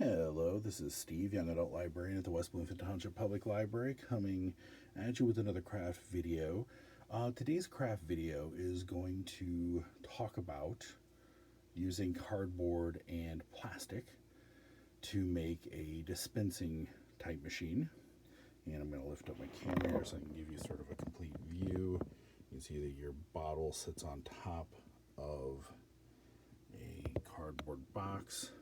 Hello, this is Steve, Young Adult Librarian at the West Bloomfield Township Public Library, coming at you with another craft video. Today's craft video is going to talk about using cardboard and plastic to make a dispensing type machine. And I'm going to lift up my camera here so I can give you sort of a complete view. You can see that your bottle sits on top of a cardboard box.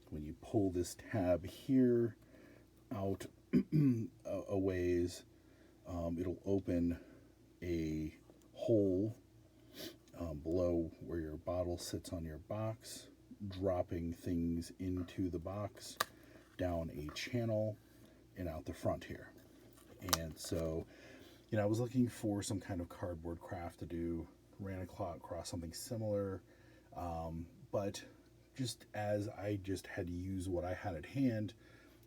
When you pull this tab here out a ways, it'll open a hole below where your bottle sits on your box, dropping things into the box, down a channel, and out the front here. And so, I was looking for some kind of cardboard craft to do, ran across something similar, but just as I just had to use what I had at hand,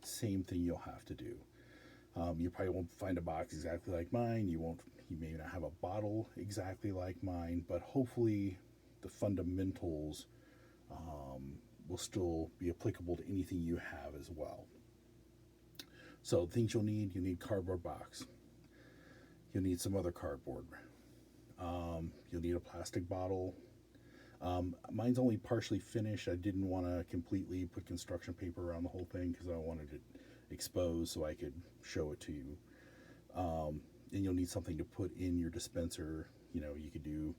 same thing you'll have to do. You probably won't find a box exactly like mine. You may not have a bottle exactly like mine, but hopefully the fundamentals will still be applicable to anything you have as well. So things you'll need cardboard box. You'll need some other cardboard. You'll need a plastic bottle. Mine's only partially finished. I didn't want to completely put construction paper around the whole thing because I wanted it exposed so I could show it to you. And you'll need something to put in your dispenser. You could do,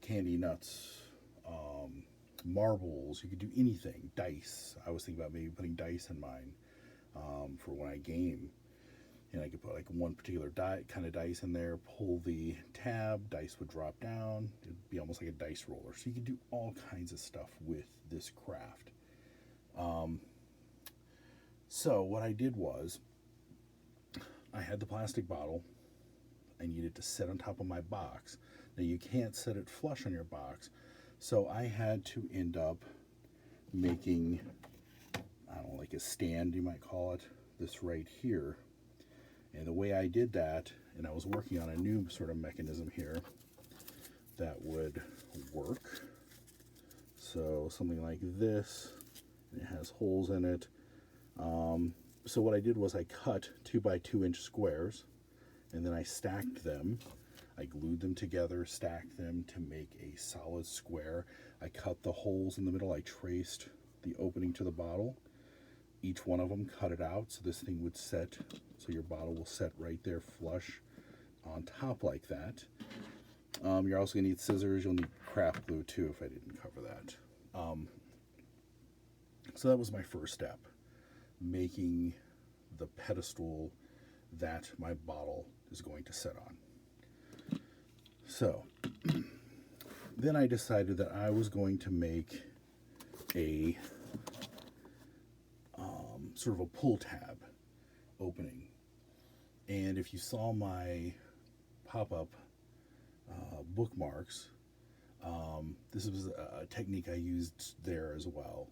candy, nuts, marbles. You could do anything. Dice. I was thinking about maybe putting dice in mine for when I game. And I could put like one particular kind of dice in there, pull the tab, dice would drop down. It'd be almost like a dice roller. So you could do all kinds of stuff with this craft. So what I did was, I had the plastic bottle. I needed to sit on top of my box. Now you can't set it flush on your box. So I had to end up making, I don't know, like a stand, you might call it, this right here. And the way I did that, and I was working on a new sort of mechanism here that would work. So something like this, and it has holes in it. So what I did was I cut 2 by 2 inch squares, and then I stacked them. I glued them together, stacked them to make a solid square. I cut the holes in the middle. I traced the opening to the bottle. Each one of them, cut it out so this thing would set, so your bottle will set right there flush on top like that. You're also going to need scissors. You'll need craft glue too if I didn't cover that. So that was my first step, making the pedestal that my bottle is going to sit on. So then I decided that I was going to make a sort of a pull tab opening. And if you saw my pop-up bookmarks, this was a technique I used there as well.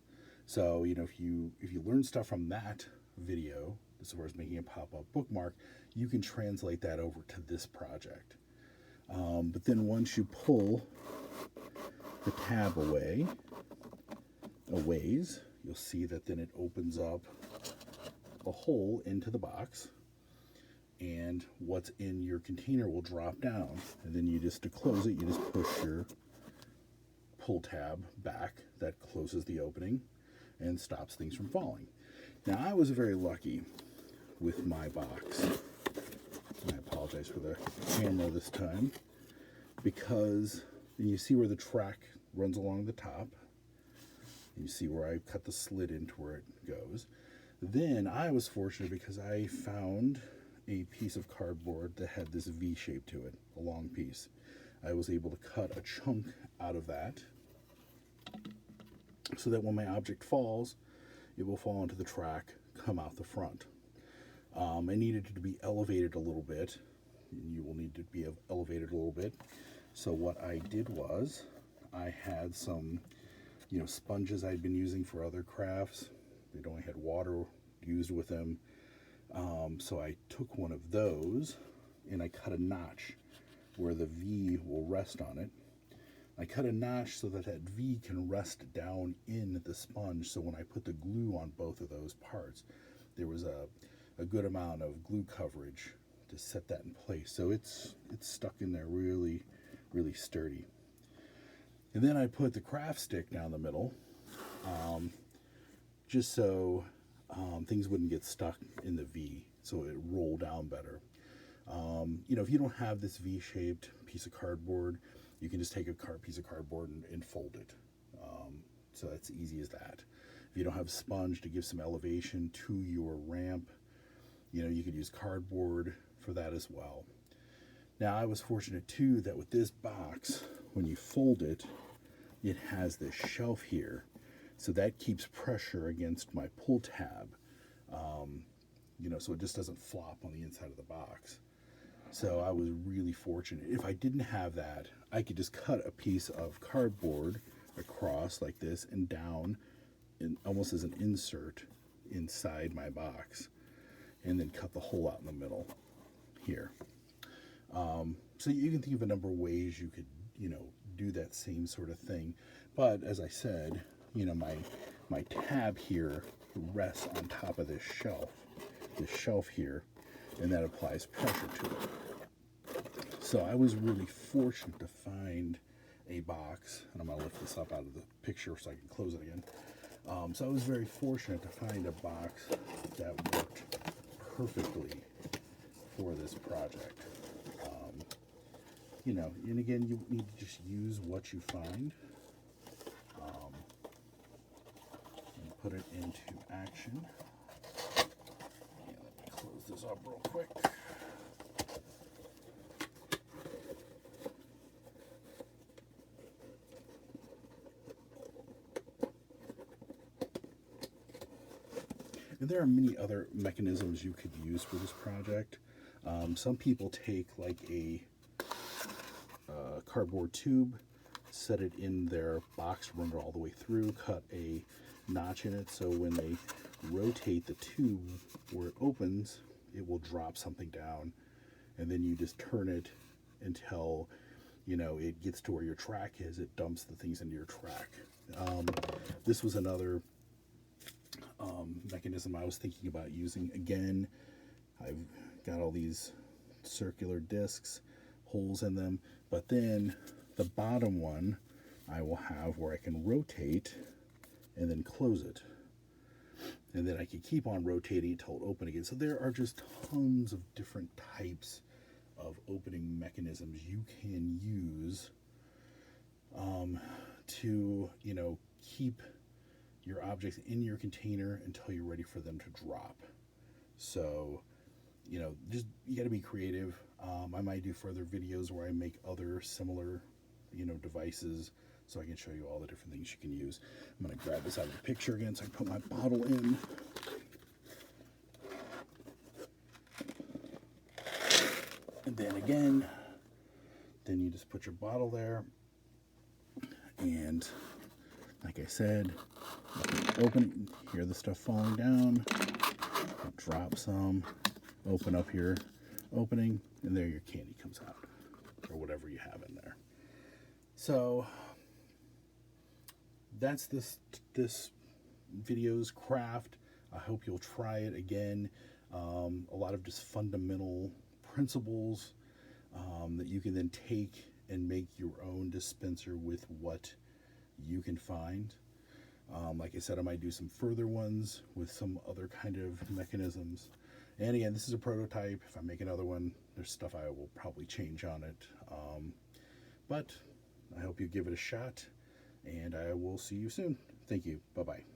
So if you learn stuff from that video, as far as making a pop-up bookmark, you can translate that over to this project. But then once you pull the tab away a ways, you'll see that then it opens up a hole into the box, and what's in your container will drop down, and then to close it, you just push your pull tab back. That closes the opening and stops things from falling. Now I was very lucky with my box. I apologize for the camera this time, because you see where the track runs along the top. You see where I cut the slit into where it goes. Then I was fortunate because I found a piece of cardboard that had this V shape to it, a long piece. I was able to cut a chunk out of that so that when my object falls, it will fall into the track, come out the front. I needed it to be elevated a little bit. You will need to be elevated a little bit. So what I did was, I had some sponges I'd been using for other crafts. They'd only had water used with them. So I took one of those and I cut a notch where the V will rest on it. I cut a notch so that that V can rest down in the sponge, so when I put the glue on both of those parts, there was a good amount of glue coverage to set that in place. So it's stuck in there really, really sturdy. And then I put the craft stick down the middle, just so things wouldn't get stuck in the V, so it roll down better. You know, if you don't have this V-shaped piece of cardboard, you can just take a piece of cardboard and fold it. So that's easy as that. If you don't have sponge to give some elevation to your ramp, you know, you could use cardboard for that as well. Now, I was fortunate too that with this box, when you fold it, it has this shelf here. So that keeps pressure against my pull tab, you know, so it just doesn't flop on the inside of the box. So I was really fortunate. If I didn't have that, I could just cut a piece of cardboard across like this and down, almost as an insert inside my box, and then cut the hole out in the middle here. So you can think of a number of ways you could, you know, do that same sort of thing. But as I said, you know, my tab here rests on top of this shelf here, and that applies pressure to it. So I was really fortunate to find a box, and I'm going to lift this up out of the picture so I can close it again. So I was very fortunate to find a box that worked perfectly for this project. You know, and again, you need to just use what you find and put it into action. And let me close this up real quick. And there are many other mechanisms you could use for this project. Some people take like a cardboard tube, set it in their box, run it all the way through, cut a notch in it so when they rotate the tube where it opens, it will drop something down, and then you just turn it until, you know, it gets to where your track is. It dumps the things into your track. This was another mechanism I was thinking about using. Again, I've got all these circular discs, holes in them, but then the bottom one I will have where I can rotate and then close it, and then I can keep on rotating until it opens again. So there are just tons of different types of opening mechanisms you can use to, you know, keep your objects in your container until you're ready for them to drop. So, you know, just you got to be creative. I might do further videos where I make other similar, you know, devices so I can show you all the different things you can use. I'm going to grab this out of the picture again so I can put my bottle in. And then again, then you just put your bottle there. And like I said, open, hear the stuff falling down, drop some, open up your opening, and there your candy comes out, or whatever you have in there. So that's this video's craft. I hope you'll try it again. A lot of just fundamental principles that you can then take and make your own dispenser with what you can find. Like I said, I might do some further ones with some other kind of mechanisms. And again, this is a prototype. If I make another one, there's stuff I will probably change on it. But I hope you give it a shot, and I will see you soon. Thank you. Bye-bye.